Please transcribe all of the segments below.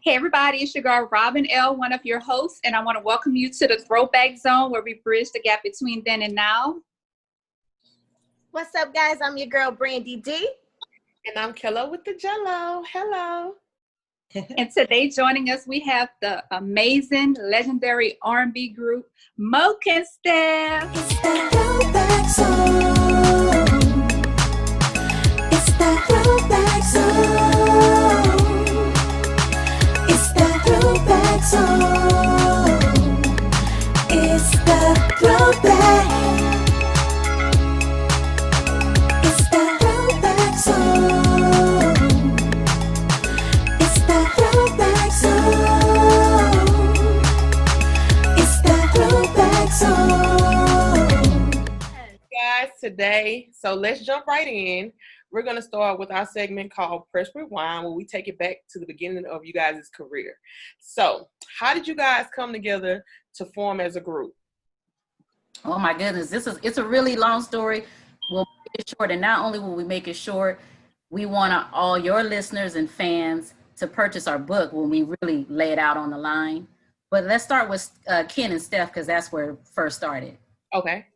Hey everybody, it's your girl Robin L., one of your hosts, and I want to welcome you to the Throwback Zone where we bridge the gap between then and now. What's up, guys? I'm your girl Brandy D. And I'm Killa with the Jello. Hello. And today joining us, we have the amazing, legendary R&B group Mokenstef. It's the Throwback Zone. It's the Throwback Zone. It's the Throwback Zone. It's the Throwback. It's the Throwback Zone. It's the Throwback Zone. It's the Throwback Zone. Guys, today, so let's jump right in. We're going to start with our segment called Press Rewind, where we take it back to the beginning of you guys' career. So, how did you guys come together to form as a group? Oh my goodness, it's a really long story. We'll make it short, and not only will we make it short, we want all your listeners and fans to purchase our book when we really lay it out on the line. But let's start with Ken and Steph, because that's where it first started. Okay.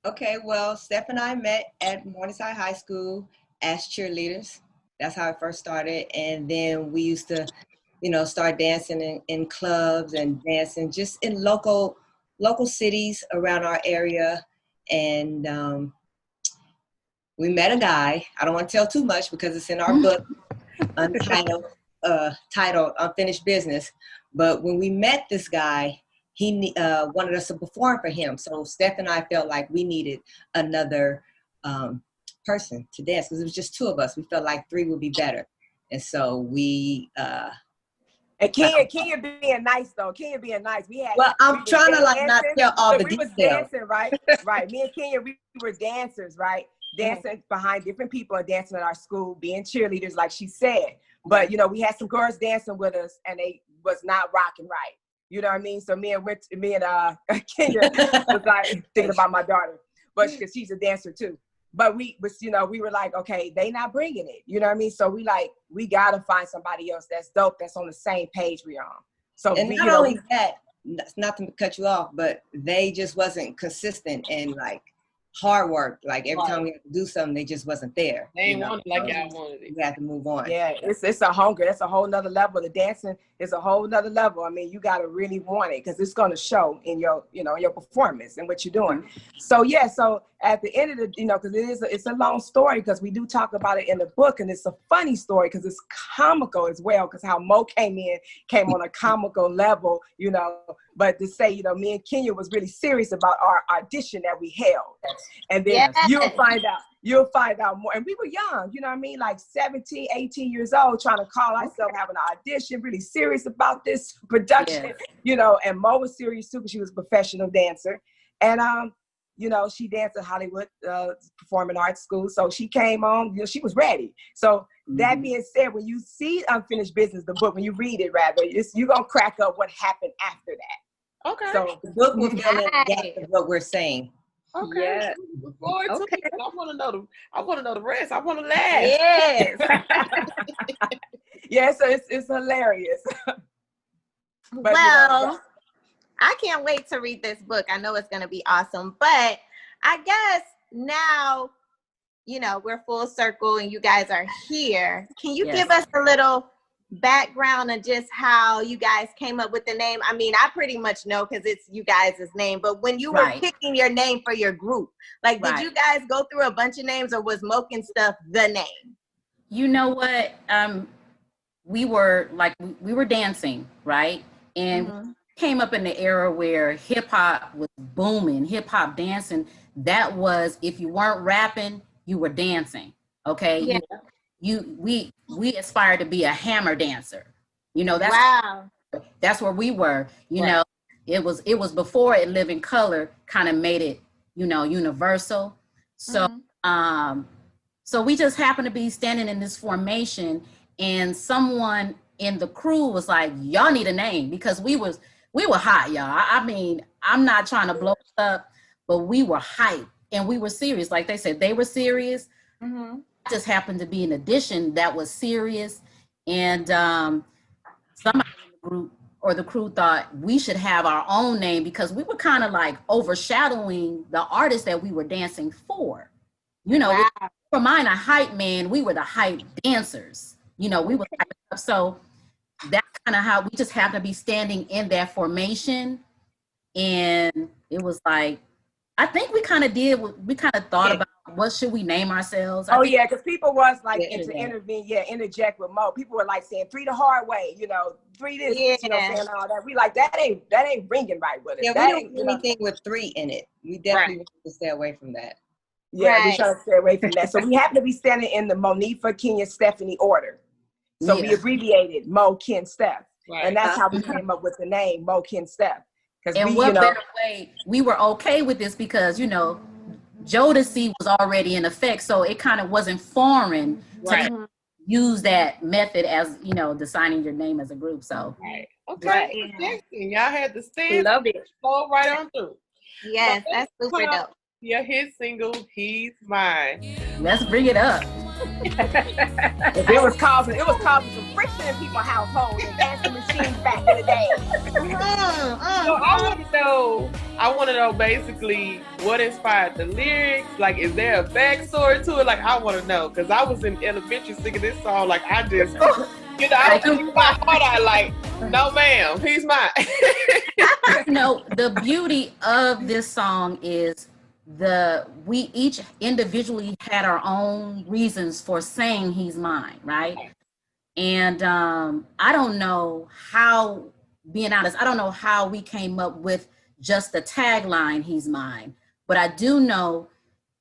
Okay, well, Steph and I met at Morningside High School as cheerleaders. That's how it first started. And then we used to, start dancing in clubs and dancing just in local cities around our area. And we met a guy. I don't want to tell too much because it's in our book, titled Unfinished Business. But when we met this guy, he wanted us to perform for him. So Steph and I felt like we needed another person to dance because it was just two of us. We felt like three would be better. And so we... and Kenya being nice, though. Kenya being nice. I'm trying to not tell all the details. We was dancing, right? Right. Me and Kenya, we were dancers, right? Dancing behind different people and dancing at our school, being cheerleaders, like she said. But, we had some girls dancing with us and they was not rocking right. You know what I mean? So me and Kenya was like thinking about my daughter, but because she's a dancer too. But we were like, okay, they not bringing it. You know what I mean? So we gotta find somebody else that's dope, that's on the same page we on. So and not only that, not to cut you off, but they just wasn't consistent and like hard work. Like every time we had to do something, they just wasn't there. They ain't want it like y'all wanted it. We had to move on. Yeah, it's a hunger. That's a whole nother level. The dancing is a whole nother level. I mean, you gotta really want it because it's gonna show in your, your performance and what you're doing. So yeah, so at the end of the, because it's a long story because we do talk about it in the book, and it's a funny story because it's comical as well because how Mo came on a comical level, but to say, me and Kenya was really serious about our audition that we held. And then you'll find out more. And we were young, you know what I mean? Like 17, 18 years old, trying to call ourselves, having an audition, really serious about this production, and Mo was serious too because she was a professional dancer. And, she danced at Hollywood Performing Arts School. So she came on, she was ready. So that being said, when you see Unfinished Business, the book, when you read it rather, you're going to crack up what happened after that. Okay. So the book will fill in the gap of what we're saying. Okay. Yes. Look forward to it. I want to know the rest. I want to laugh. Yes. Yeah, so it's hilarious. But, well, I can't wait to read this book. I know it's going to be awesome. But I guess now, we're full circle and you guys are here. Can you give us a little background on just how you guys came up with the name? I mean, I pretty much know because it's you guys' name, but when you were picking your name for your group, did you guys go through a bunch of names or was Mokenstef the name? You know what? We were dancing, right? And came up in the era where hip hop was booming, hip hop dancing. That was, if you weren't rapping, you were dancing. Okay. Yeah. We aspired to be a hammer dancer. That's where we were. It was before it Living Color kind of made it, universal. So so we just happened to be standing in this formation and someone in the crew was like, y'all need a name because we were hot, y'all. I mean, I'm not trying to blow up, but we were hyped and we were serious. Like they said, they were serious. Just happened to be an addition that was serious. And somebody in the group or the crew thought we should have our own name because we were kind of like overshadowing the artists that we were dancing for. You know, Wow. for mine, a hype man, we were the hype dancers. You know, we were so that's kind of how we just happened to be standing in that formation. And it was like, I think we kind of did, we kind of thought about what should we name ourselves. Oh yeah, because people was like Yeah. to intervene, interject with Mo. People were like saying 3 the hard way, you know, 3 this, you know, saying all that. We like that ain't ringing right with it. Yeah, that we ain't don't do anything with 3 in it. We definitely want to stay away from that. Yeah, we try to stay away from that. So we happen to be standing in the Monifa, Kenya, Stephanie order. So we abbreviated Mo, Ken, Steph. Right. And that's how we came up with the name Mo, Ken, Steph. And we, what you know, better way, we were okay with this because, you know, Jodeci was already in effect. So it kind of wasn't foreign to use that method as, you know, designing your name as a group. So. Right. Okay. Interesting. Y'all had the stand. Love it. Go right on through. Yes, that's super dope. Your hit single, He's Mine. Let's bring it up. it was causing some friction in people's households and dancing machines back in the day. So I want to know basically what inspired the lyrics. Like, is there a backstory to it? Like, I want to know because I was in elementary singing this song. Like, I just, you know, I was my heart out. Like, no, ma'am, he's mine. You know, the beauty of this song is we each individually had our own reasons for saying he's mine, right? And I don't know how, being honest, I don't know how we came up with just the tagline, he's mine. But I do know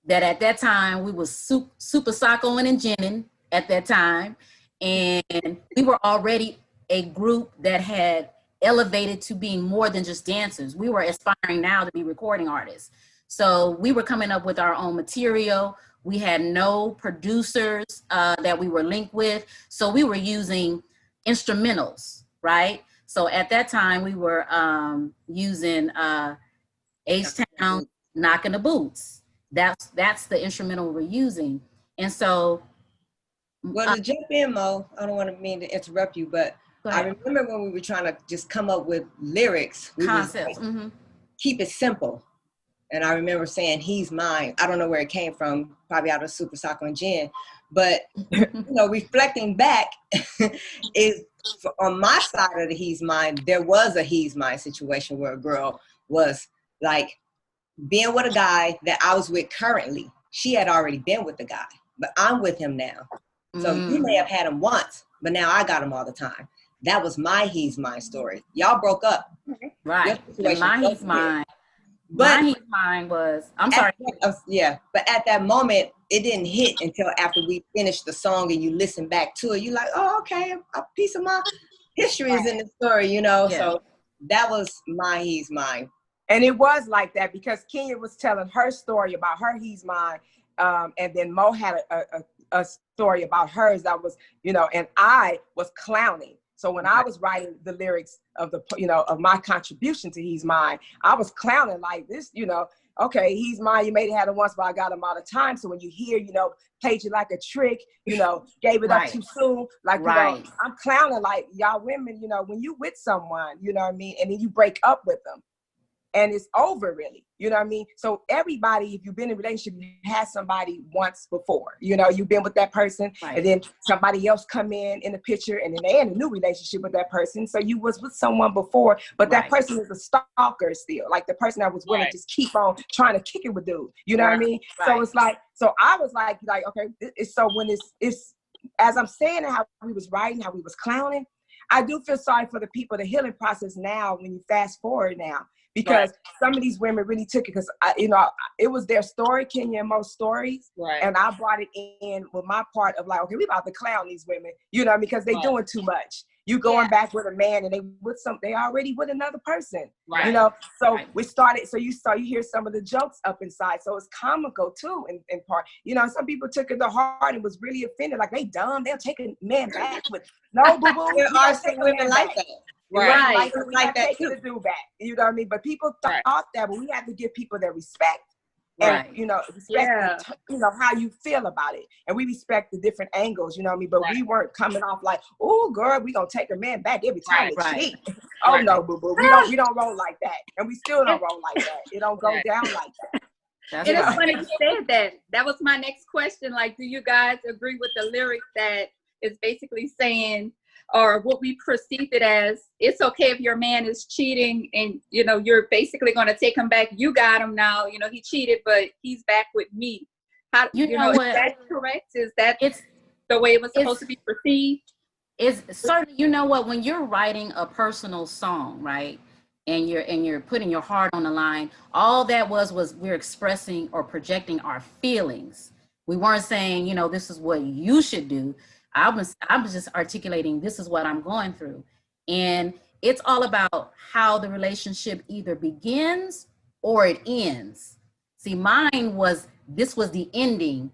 that at that time we was super sockoing and ginning at that time. And we were already a group that had elevated to being more than just dancers. We were aspiring now to be recording artists. So we were coming up with our own material. We had no producers that we were linked with. So we were using instrumentals, right? So at that time we were using H-Town, Knocking the Boots. That's the instrumental we're using. And so. Well, to jump in, Mo, I don't want to mean to interrupt you, but I remember when we were trying to just come up with lyrics, we concepts, keep it simple. And I remember saying, he's mine. I don't know where it came from, probably out of Super Soccer and Gin. But, you know, reflecting back is on my side of the he's mine, there was a he's mine situation where a girl was like being with a guy that I was with currently. She had already been with the guy, but I'm with him now. So you may have had him once, but now I got him all the time. That was my he's mine story. Y'all broke up. Right. My he's mine. But mine was, I'm sorry. But at that moment, it didn't hit until after we finished the song and you listen back to it. You're like, oh, okay, a piece of my history is in the story, you know? Yeah. So that was my he's mine. And it was like that because Kenya was telling her story about her he's mine. And then Mo had a story about hers that was, you know, and I was clowning. So when I was writing the lyrics of the, you know, of my contribution to He's Mine, I was clowning like this, you know, okay, he's mine. You made it had it once, but I got him all the time. So when you hear, you know, played you like a trick, you know, gave it up too soon, like, you know, I'm clowning like y'all women, you know, when you with someone, you know what I mean? And then you break up with them and it's over really, you know what I mean? So everybody, if you've been in a relationship, you had somebody once before, you know, you've been with that person and then somebody else come in the picture and then they in a new relationship with that person. So you was with someone before, but that person is a stalker still, like the person that was willing to just keep on trying to kick it with dude, you know what I mean? So it's like, so I was like, okay, it's so when it's, as I'm saying how we was writing, how we was clowning, I do feel sorry for the people, the healing process now, when you fast forward now, because some of these women really took it because, you know, it was their story, Kenya and Mo's stories. And I brought it in with my part of like, okay, we about to clown these women, you know, because they doing too much. You going back with a man and they already with another person, you know? So we started, so you hear some of the jokes up inside. So it's comical too, in part. You know, some people took it to heart and was really offended, like they dumb, they'll take a man back with, no, boo-boo. There are some women like that. Like that to do back, you know what I mean? But people thought that, but we have to give people their respect. And Right. you know, respect Yeah. you know how you feel about it, and we respect the different angles. You know what I mean? But we weren't coming off like, "Oh, girl, we gonna take a man back every time they cheat." Oh no, boo boo, we don't roll like that, and we still don't roll like that. It don't go down like that. That's And it's right. funny you said that. That was my next question. Like, do you guys agree with the lyrics that is basically saying, or what we perceive it as, it's okay if your man is cheating and, you know, you're basically going to take him back. You got him now. You know, he cheated, but he's back with me. How, You know what? is that correct? Is that It's the way it was supposed to be perceived? It's certainly, you know what, when you're writing a personal song, right? And you're putting your heart on the line, all that was we're expressing or projecting our feelings. We weren't saying, you know, this is what you should do. I was just articulating, this is what I'm going through. And it's all about how the relationship either begins or it ends. See, this was the ending,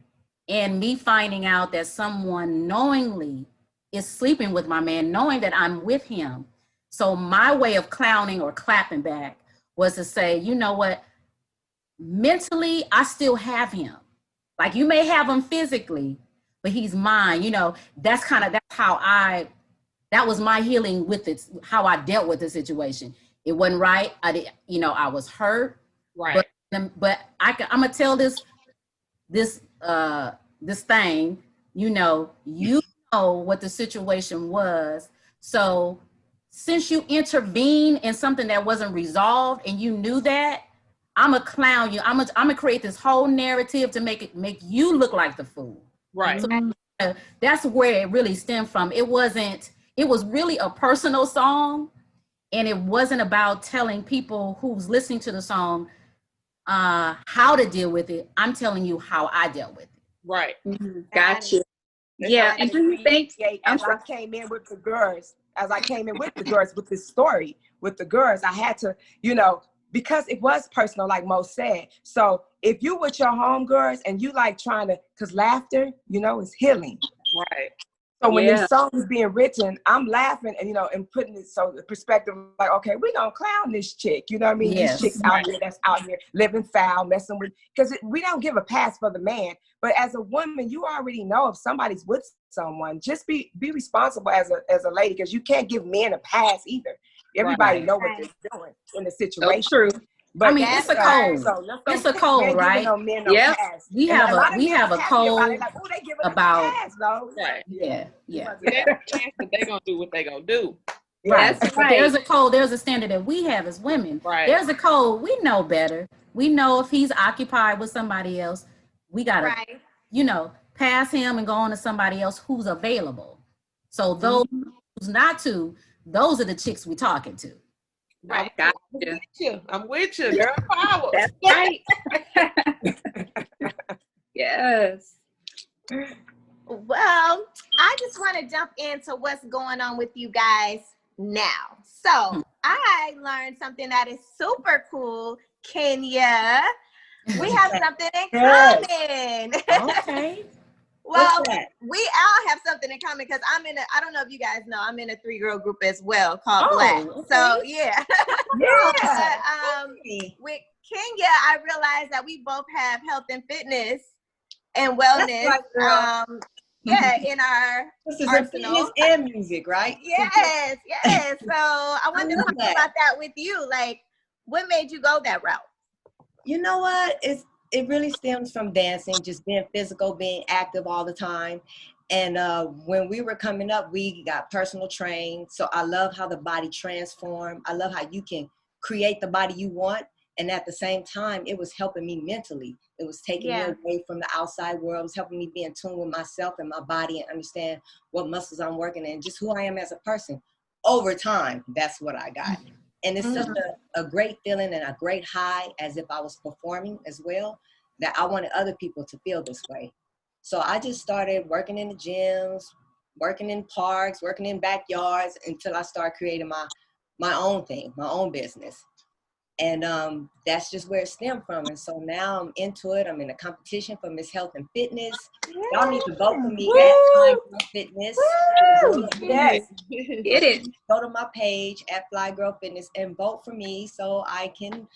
and me finding out that someone knowingly is sleeping with my man, knowing that I'm with him. So my way of clowning or clapping back was to say, you know what, mentally, I still have him. Like, you may have him physically, but he's mine. You know, that's how that was my healing with it, how I dealt with the situation. It wasn't right. I was hurt. Right. But I'm gonna tell this thing, you know what the situation was. So since you intervened in something that wasn't resolved and you knew that, I'm gonna clown you. I'm gonna create this whole narrative to make you look like the fool. Right. So that's where it really stemmed from. It was really a personal song, and it wasn't about telling people who's listening to the song how to deal with it. I'm telling you how I dealt with it. Right. Mm-hmm. Gotcha. Yeah. And do you think, as I came in with the girls with this story with the girls, I had to, you know, because it was personal, like Mo said. So if you with your homegirls and you like trying to, because laughter, you know, is healing. Right. So when this song is being written, I'm laughing and, you know, and putting it so the perspective like, okay, we're going to clown this chick. You know what I mean? Yes. These chicks out here that's out here living foul, messing with, because we don't give a pass for the man. But as a woman, you already know if somebody's with someone, just be responsible as a lady, because you can't give men a pass either. Everybody know what they're doing in the situation. So true. But I mean, it's a code. It's a code, right? Yeah. We have a code like, oh, they giving about a pass, though. Right. Yeah. But they gonna do what they gonna do. Right. That's But right. there's a code, there's a standard that we have as women. Right. There's a code. We know better. We know if he's occupied with somebody else, we gotta, you know, pass him and go on to somebody else who's available. So those who's not to, those are the chicks we're talking to. Right. Gotcha. I'm with you, girl power. That's right. Yes. Well, I just want to jump into what's going on with you guys now. So I learned something that is super cool, Kenya. We have something in common. Okay. Well, we all have something in common because I don't know if you guys know, I'm in a 3-girl group as well called Black. Okay. So yeah. Yeah. With Kenya, I realized that we both have health and fitness and wellness. That's right, girl. In our This is arsenal. fitness and music, right? Yes. So I wanted to talk about that with you. Like, what made you go that route? You know what? It really stems from dancing, just being physical, being active all the time. And when we were coming up, we got personal trained. So I love how the body transforms. I love how you can create the body you want. And at the same time, it was helping me mentally. It was taking me away from the outside world. It was helping me be in tune with myself and my body and understand what muscles I'm working in, just who I am as a person. Over time, that's what I got. And it's such a great feeling and a great high, as if I was performing as well, that I wanted other people to feel this way. So I just started working in the gyms, working in parks, working in backyards, until I started creating my own thing, my own business. And that's just where it stemmed from. And so now I'm into it. I'm in a competition for Miss Health and Fitness. Y'all need to vote for me at Fly Girl Fitness. Yes. Get it. Go to my page at Fly Girl Fitness and vote for me so I can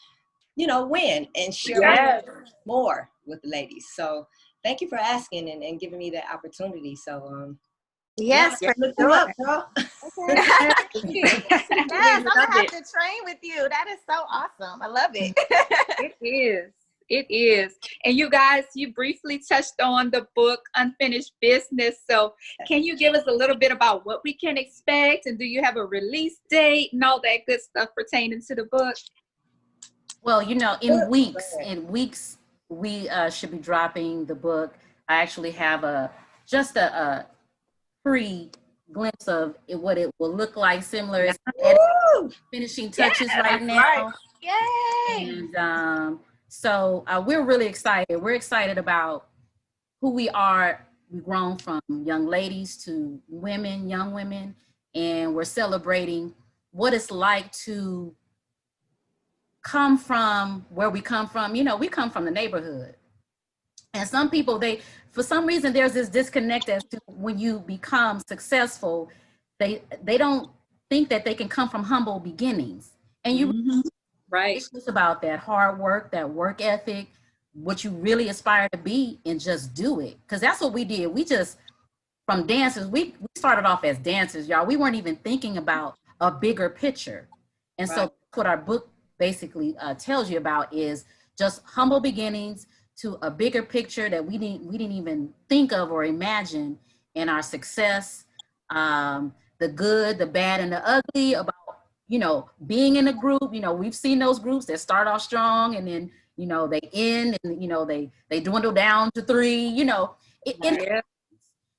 win and share Yes. more with the ladies. So thank you for asking and giving me that opportunity. So Yes, yeah, for look you sure. up, girl. Yes, I'm Love gonna have it. to train with you. That is so awesome. I love it. It is. It is. And you guys, you briefly touched on the book Unfinished Business. So can you give us a little bit about what we can expect? And do you have a release date and all that good stuff pertaining to the book? Well, in weeks, we should be dropping the book. I actually have just a free glimpse of what it will look like, similar. It's finishing touches right now. Right. Yay! And so we're really excited. We're excited about who we are. We've grown from young ladies to women, young women, and we're celebrating what it's like to come from where we come from. We come from the neighborhood. And some people, for some reason, there's this disconnect as to when you become successful, they don't think that they can come from humble beginnings. And Right. it's just about that hard work, that work ethic, what you really aspire to be, and just do it. Because that's what we did. We just, from dancers, we started off as dancers, y'all. We weren't even thinking about a bigger picture. And so what our book basically tells you about is just humble beginnings to a bigger picture that we didn't even think of or imagine, in our success, the good, the bad, and the ugly, about being in a group. We've seen those groups that start off strong and then they end, and they dwindle down to 3.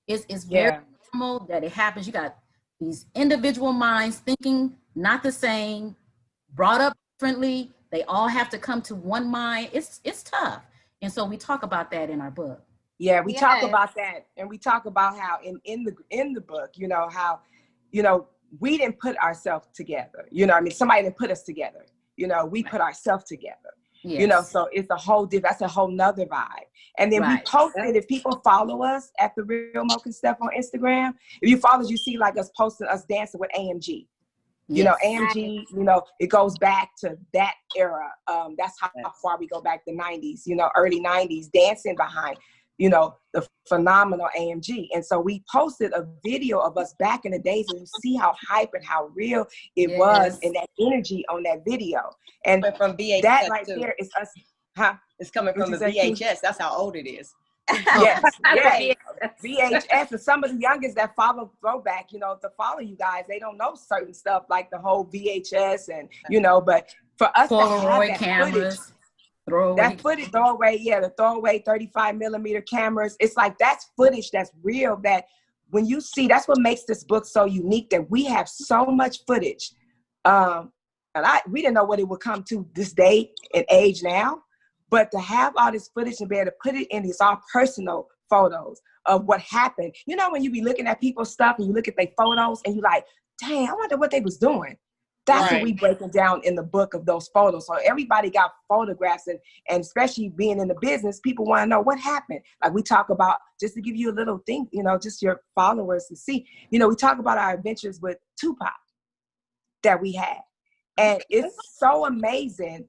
It's very normal that it happens. You got these individual minds thinking not the same, brought up differently. They all have to come to one mind. It's tough. And so we talk about that in our book. Yeah, we talk about that, and we talk about how in the book, how we didn't put ourselves together. Somebody didn't put us together. We put ourselves together. Yes. So it's that's a whole nother vibe. And then we posted, if people follow us at the Real Mokenstef on Instagram, if you follow us, you see like us posting us dancing with AMG. AMG, it goes back to that era. That's how far we go back, the 90s, early 90s, dancing behind, the phenomenal AMG. And so we posted a video of us back in the days, and you see how hype and how real it was, and that energy on that video. And from VHS, that right there is us. It's coming from the VHS. That's how old it is. Yes. VHS, and some of the youngest that follow throwback, to follow you guys, they don't know certain stuff like the whole VHS and but for us to have that cameras, the throwaway 35 millimeter cameras, it's like that's footage that's real, that when you see, that's what makes this book so unique, that we have so much footage. And we didn't know what it would come to this day and age now. But to have all this footage and be able to put it in these all personal photos of what happened. When you be looking at people's stuff and you look at their photos and you like, dang, I wonder what they was doing. That's what we breaking down in the book, of those photos. So everybody got photographs, and especially being in the business, people want to know what happened. Like we talk about, just to give you a little thing, just your followers to see, we talk about our adventures with Tupac that we had. And it's so amazing,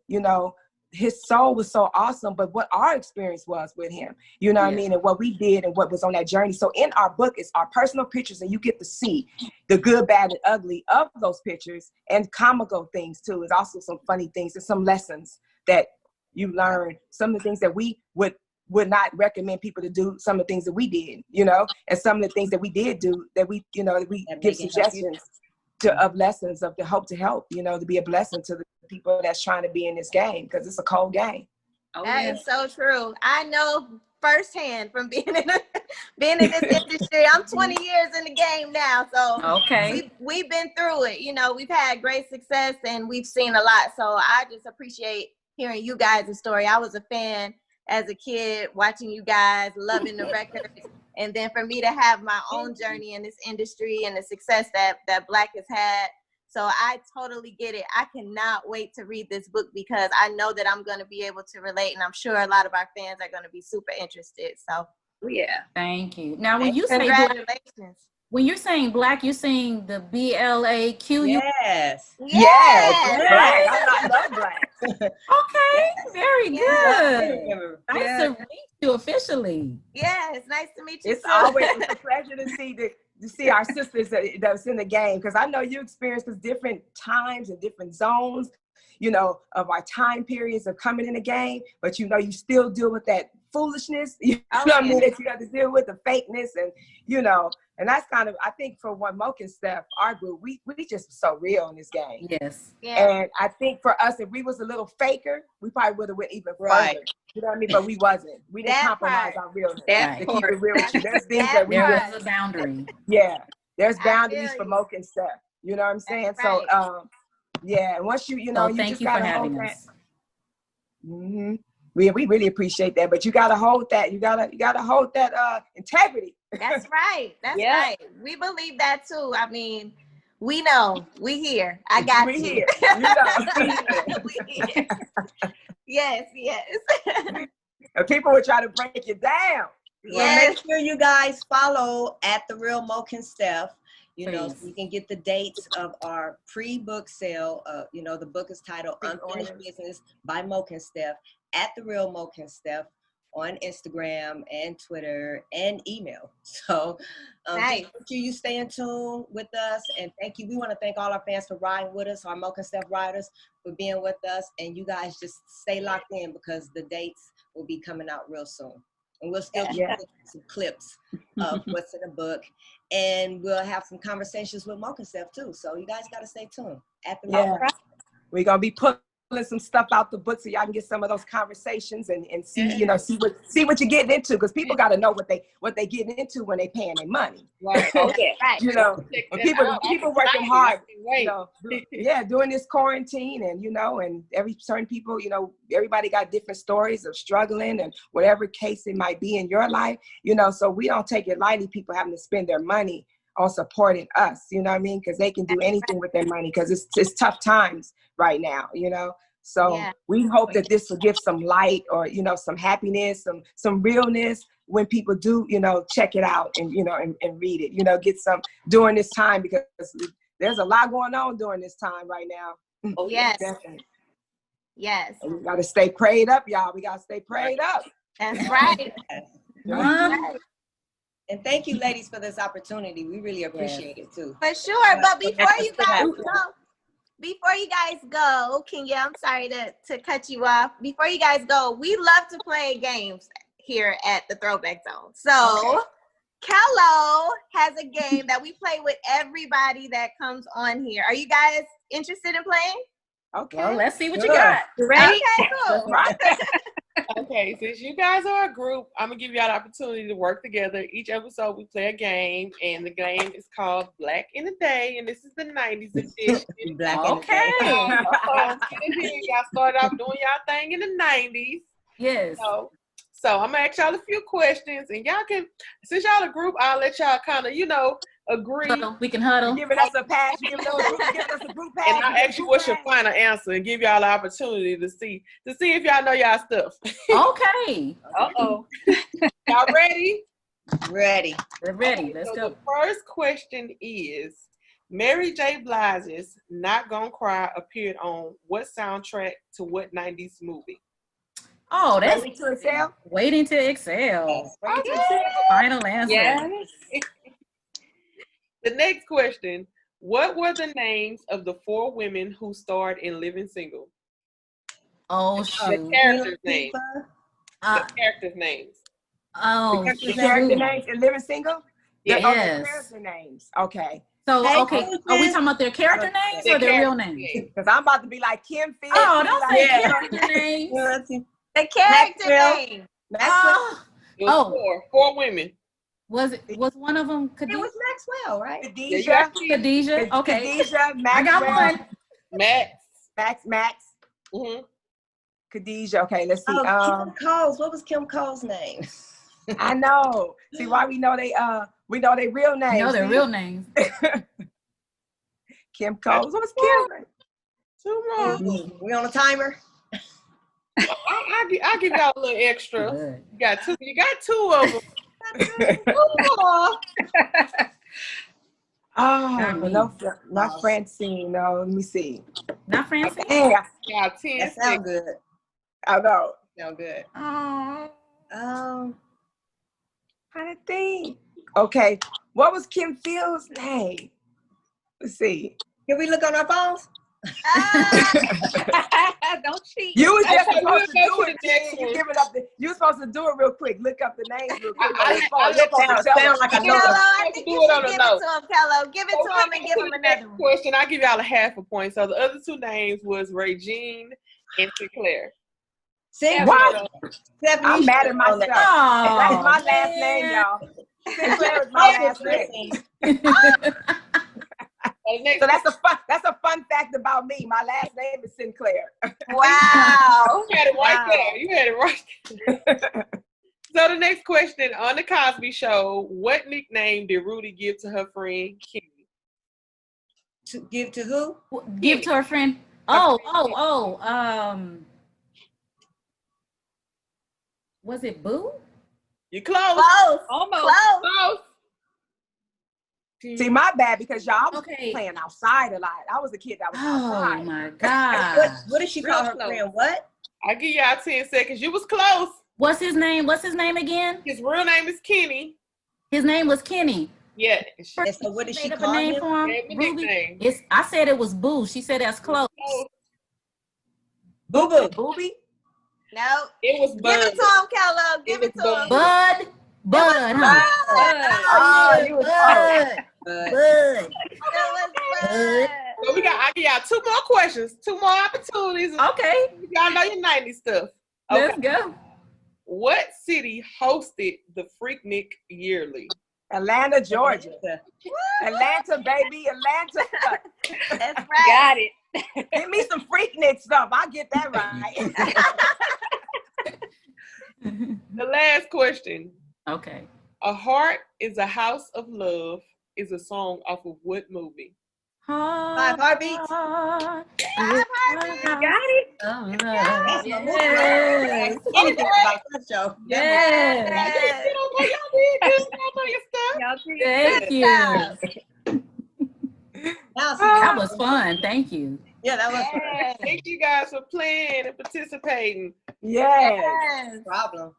his soul was so awesome, but what our experience was with him, what I mean, and what we did and what was on that journey. So in our book, it's our personal pictures, and you get to see the good, bad, and ugly of those pictures, and comical things too. It's also some funny things and some lessons that you learn, some of the things that we would not recommend people to do, some of the things that we did, and some of the things that we did do that we, we give suggestions of lessons of the hope to help, to be a blessing to the people that's trying to be in this game, because it's a cold game. That is so true. I know firsthand from being in this industry. I'm 20 years in the game now, so we've been through it. We've had great success and we've seen a lot. So I just appreciate hearing you guys' story. I was a fan as a kid, watching you guys, loving the records. And then for me to have my own journey in this industry and the success that Black has had. So I totally get it. I cannot wait to read this book, because I know that I'm going to be able to relate. And I'm sure a lot of our fans are going to be super interested. So thank you. Now, when you say congratulations. When you're saying Black, you're saying the BLAQ? Yes. Yes. Black. I love Black. Okay, very good. Nice Yeah. to meet you officially. Yes, nice to meet you. It's too. always a pleasure to see our sisters that's in the game, because I know you experience different times and different zones, you know, of our time periods of coming in the game, but you know, you still deal with that foolishness, you know what I mean, that you have to deal with, the fakeness, and you know, and that's kind of, I think for one, Mokenstef, our group, we just so real in this game. Yes. Yeah. And I think for us, if we was a little faker, we probably would have went even further. You know what I mean? But we wasn't. We didn't That compromise part. our realness. That To keep it real with you. There's things That that we There part. was a boundary. yeah, there's I boundaries feel for you. Mokenstef. You know what I'm saying? That's So right. yeah, and once you know, So you thank just you for gotta hold having that. us. Mm-hmm. We really appreciate that, but you gotta hold that. You gotta hold that integrity. That's right. That's Yeah. right. We believe that too. I mean, we know. We here. I got We you. here. You know. We here. Yes, yes. And people would try to break you down. Well, Yes. make sure you guys follow at The Real Mokenstef. You know, so Please. you can get the dates of our pre-book sale. You know, the book is titled Unfinished Business by Mokenstef at The Real Mokenstef on Instagram and Twitter and email. So Nice. just make sure you stay in tune with us. And thank you. We want to thank all our fans for riding with us, our Mokenstef riders for being with us. And you guys just stay locked in, because the dates will be coming out real soon. And we'll still keep some clips of what's in the book. And we'll have some conversations with Mokenstef too. So you guys got to stay tuned. At the Yeah. We're gonna be pulling some stuff out the book so y'all can get some of those conversations and see, you know, see what you're getting into, because people got to know what they getting into when they paying their money. Right. Okay. Right. You know, when people working hard, you Wait. know, doing this quarantine, and you know, and certain people, you know, everybody got different stories of struggling and whatever case it might be in your life, you know, so we don't take it lightly, people having to spend their money on supporting us, you know what I mean? Because they can do anything with their money, because it's tough times right now, you know. So we hope that this will give some light, or you know, some happiness, some realness when people do, you know, check it out and you know, and read it, you know, get some during this time, because there's a lot going on during this time right now. Oh, yes. Definitely. Yes. And we got to stay prayed up, y'all. We got to stay prayed up. That's right. And thank you, ladies, for this opportunity. We really appreciate it too. For sure. But before you guys go, Kenya, I'm sorry to cut you off. Before you guys go, we love to play games here at the Throwback Zone. So Kello has a game that we play with everybody that comes on here. Are you guys interested in playing? Okay. Well, let's see what you got. You ready? Okay, cool. Okay, since you guys are a group, I'm gonna give y'all the opportunity to work together. Each episode we play a game, and the game is called Black in the Day, and this is the 90s edition. Okay. Y'all started off doing y'all thing in the 90s. Yes. So I'm gonna ask y'all a few questions, and y'all can, since y'all a group, I'll let y'all kind of, you know, agree. We can huddle. Giving us a pass, giving us a group pass. And I'll ask you what's your final answer and give y'all the opportunity to see if y'all know y'all stuff. Okay. Uh-oh. Y'all ready? Ready. We're ready. Okay, Let's so go. the first question is, Mary J. Blige's Not Gonna Cry appeared on what soundtrack to what 90s movie? Oh, that's Waiting to Excel. Waiting to Excel. Okay. Final answer. Yes. The next question, what were the names of the 4 women who starred in Living Single? Oh, The shoot. characters' names. Uh, The characters' names. oh, The character names in Living Single? Yes. Oh, the character names. Okay. So, Hey, okay. Are we talking about their character names or their real names? Because I'm about to be like Kim Field. Oh, don't say like, character names. The character Maxwell. name. Maxwell. It was four women. Was one of them It was Maxwell, right? Khadijah. Khadijah? Okay. Khadijah, Maxwell. I got one. Max. Mm-hmm. Khadijah. Okay, let's see. Kim Coles. What was Kim Cole's name? I know. See why we know they real names. You know their real names. Kim Coles. What was Kim name? 2 more. We on a timer? I'll give y'all a little extra. Good. You got 2 of them. Oh, no, not Francine. No, let me see. Not Francine? Hey, Yeah, 10 That sounds seconds. good. I know. Sound good. Oh. Trying to think. Okay, what was Kim Fields' name? Let's see. Can we look on our phones? Don't cheat. You was just Okay, supposed to we'll do go to it. the next You one. give it up. You were supposed to do it real quick. Look up the names real quick on your I phone. You're supposed to tell Sound us. like I know. Kello, I supposed think to you do it should on a give it note. to him, Kello. Give it So to we'll him and get give to him the another next one. question. I'll give y'all a half a point. So the other two names was Regine and Sinclair. What? Stephanie, I'm you mad should at know myself. that. That's my Oh, last name, man. y'all. Sinclair is my last name. So that's a fun fact about me. My last name is Sinclair. Wow. You had it right Wow. there. You had it right there. So the next question on the Cosby Show: what nickname did Rudy give to her friend Kimmy? To give to who? Give to her friend. Was it Boo? You close. Close. Almost. Close. Close. See, my bad, because y'all was Okay. playing outside a lot. I was a kid that was Oh outside. my God. What did she Real call her close. friend? What? I give y'all 10 seconds. You was close. What's his name? What's his name again? His real name is Kenny. His name was Kenny. Yeah. She And so what did she Made up call a name him? for him. gave him a Ruby. nickname. I said it was Boo. She said that's close. Close. Boo Boo. Booby? No. It was Give Bud. it to him, Kello. Give it to him. Bud. Bud, huh? Oh, you was close. Bud. But Bud. It was Bud. Bud. So I give y'all two more questions, two more opportunities. Okay. Y'all know your 90s stuff. Let's go. What city hosted the Freaknik yearly? Atlanta, Georgia. Atlanta, baby. Atlanta. That's right. Got it. Give me some Freaknik stuff. I'll get that right. The last question. Okay. A Heart is a House of Love is a song off of what movie? Five heartbeats. Got it. Yes. anything about that show. Yes. Yes. Y'all did good. Y'all know your stuff. Y'all see Thank you. Now, see, That was fun. Thank you. yeah, that was Yes. Thank you guys for playing and participating. Yes. Yes. a problem.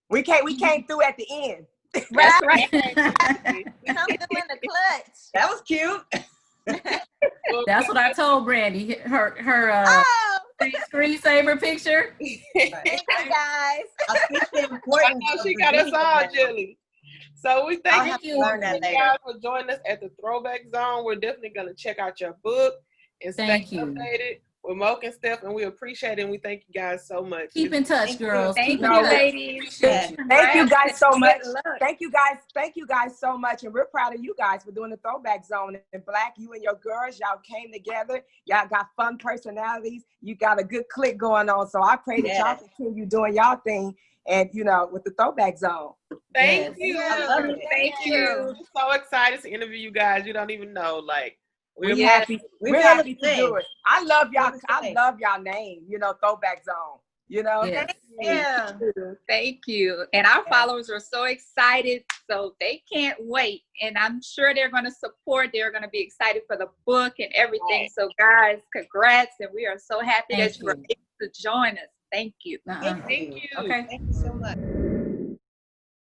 We came through at the end. Right. right. Come through in the clutch. That was cute. That's what I told Brandy. Her Oh, screensaver picture. thank you guys. I speak the I importance know of she the got us video all now. jelly. So we I'll thank have to you. learn that you later. guys for joining us at the Throwback Zone. We're definitely going to check out your book and stay Thank you. updated with Mokenstef, and we appreciate it, and we thank you guys so much. Keep in touch, Thank you. girls. Thank Keep in you, touch. ladies. Appreciate you. Thank you guys so much. Good luck. Thank you guys so much. And we're proud of you guys for doing the Throwback Zone. And Black, you and your girls, y'all came together. Y'all got fun personalities. You got a good click going on. So I pray that y'all continue doing y'all thing and, with the Throwback Zone. Thank Yes. you. I love it. Thank you. I'm so excited to interview you guys. You don't even know. Like, We're Yes. happy. We We're feel happy the to same. do it. I love y'all. Feel the I same. love y'all name, Throwback Zone. Yes. Yeah. Thank you. And our followers are so excited, so they can't wait. And I'm sure they're going to support. They're going to be excited for the book and everything. Right. So, guys, congrats. And we are so happy Thank that you were you. able to join us. Thank you. Uh-uh. Thank thank you. you. Okay. Thank you so much.